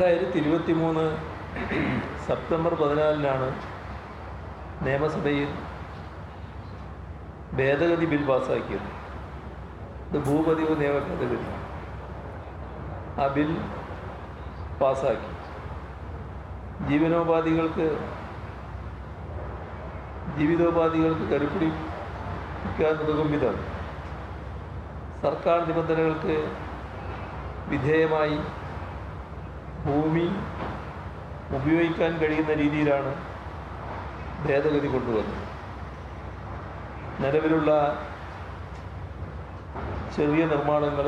2023 September 14 നിയമസഭയിൽ ഭേദഗതി bill പാസ്സാക്കിയത്. ഇത് ഭൂപതിവ് നിയമ ഭേദഗതി. ആ ബിൽ പാസ്സാക്കി ജീവിതോപാധികൾക്ക് കരുപ്പിടിക്കാൻ ഉതകും വിധം സർക്കാർ നിബന്ധനകൾക്ക് വിധേയമായി ഭൂമി ഉപയോഗിക്കാൻ കഴിയുന്ന രീതിയിലാണ് ഭേദഗതി കൊണ്ടുവന്നത്. നിലവിലുള്ള ചെറിയ നിർമ്മാണങ്ങൾ,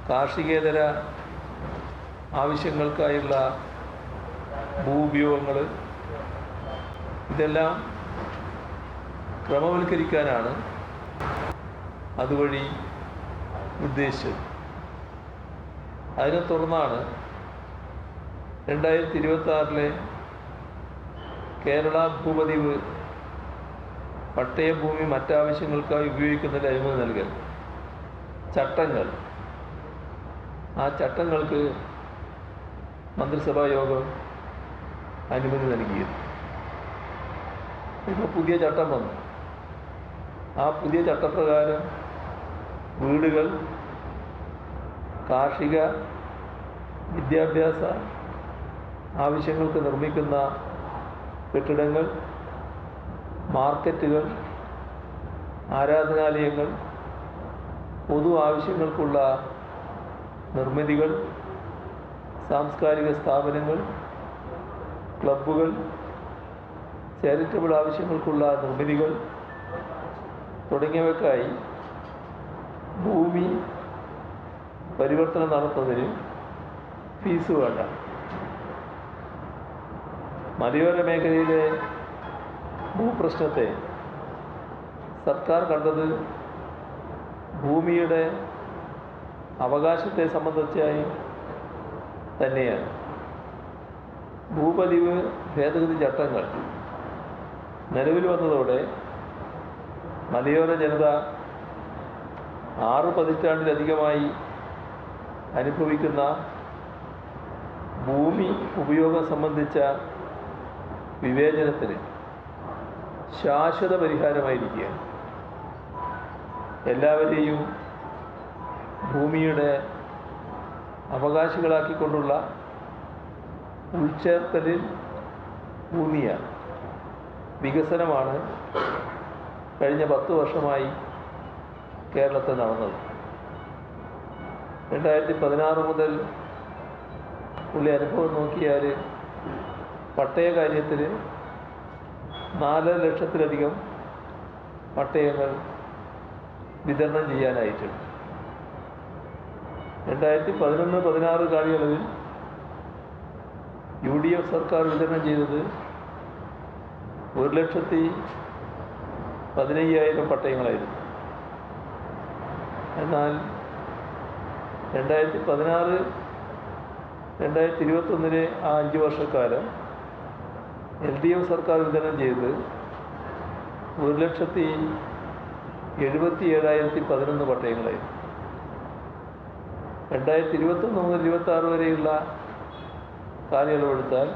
കാർഷികേതര ആവശ്യങ്ങൾക്കായുള്ള ഭൂപയോഗങ്ങൾ, ഇതെല്ലാം ക്രമവൽക്കരിക്കാനാണ് അതുവഴി ഉദ്ദേശിച്ചത്. അതിനെ തുടർന്നാണ് 2026 കേരള ഭൂപതിവ് പട്ടയഭൂമി മറ്റാവശ്യങ്ങൾക്കായി ഉപയോഗിക്കുന്നതിന് അനുമതി നൽകൽ ചട്ടങ്ങൾ. ആ ചട്ടങ്ങൾക്ക് മന്ത്രിസഭാ യോഗം അനുമതി നൽകിയത്. ഇപ്പോൾ പുതിയ ചട്ടം വന്നു. ആ പുതിയ ചട്ടപ്രകാരം വീടുകൾ, കാർഷിക വിദ്യാഭ്യാസ ആവശ്യങ്ങൾക്ക് നിർമ്മിക്കുന്ന കെട്ടിടങ്ങൾ, മാർക്കറ്റുകൾ, ആരാധനാലയങ്ങൾ, പൊതു ആവശ്യങ്ങൾക്കുള്ള നിർമ്മിതികൾ, സാംസ്കാരിക സ്ഥാപനങ്ങൾ, ക്ലബ്ബുകൾ, ചാരിറ്റബിൾ ആവശ്യങ്ങൾക്കുള്ള നിർമ്മിതികൾ തുടങ്ങിയവയ്ക്കായി ഭൂമി പരിവർത്തനം നടത്തുന്നതിന് ഫീസ് വേണ്ട. മലയോര മേഖലയിലെ ഭൂപ്രശ്നത്തെ സർക്കാർ കണ്ടത് ഭൂമിയുടെ അവകാശത്തെ സംബന്ധിച്ചായി തന്നെയാണ്. ഭൂപതിവ് ഭേദഗതി ചട്ടങ്ങൾ നിലവിൽ വന്നതോടെ മലയോര ജനത 6 പതിറ്റാണ്ടിലധികമായി അനുഭവിക്കുന്ന ഭൂമി ഉപയോഗം സംബന്ധിച്ച വിവേചനത്തിന് ശാശ്വത പരിഹാരമായിരിക്കുകയാണ്. എല്ലാവരെയും ഭൂമിയുടെ അവകാശികളാക്കിക്കൊണ്ടുള്ള ഉൾച്ചേർത്തലിൽ ഊന്നിയ വികസനമാണ് കഴിഞ്ഞ 10 വർഷമായി കേരളത്തിൽ നടന്നത്. 2016 മുതൽ ഉള്ള അനുഭവം നോക്കിയാൽ പട്ടയ കാര്യത്തിൽ 4 ലക്ഷത്തിലധികം പട്ടയങ്ങൾ വിതരണം ചെയ്യാനായിട്ടുണ്ട്. 2011-16 കാലയളവിൽ UDF സർക്കാർ വിതരണം ചെയ്തത് 1,15,000 പട്ടയങ്ങളായിരുന്നു. എന്നാൽ 2016-2021 ആ 5 വർഷക്കാലം LDF സർക്കാർ വിതരണം ചെയ്തത് 1,77,011 പട്ടയങ്ങളായിരുന്നു. 2021 മുതൽ 2026 വരെയുള്ള കാലയളവെടുത്താൽ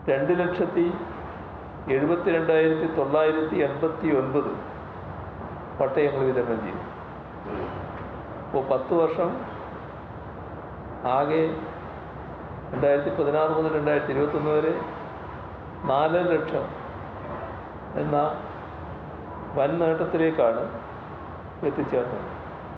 2,72,989 പട്ടയങ്ങൾ വിതരണം ചെയ്തു. ഇപ്പോൾ 10 വർഷം ആകെ 2016 മുതൽ 2021 വരെ 4 ലക്ഷം എന്ന വൻ നേട്ടത്തിലേക്കാണ് എത്തിച്ചേർന്നത്.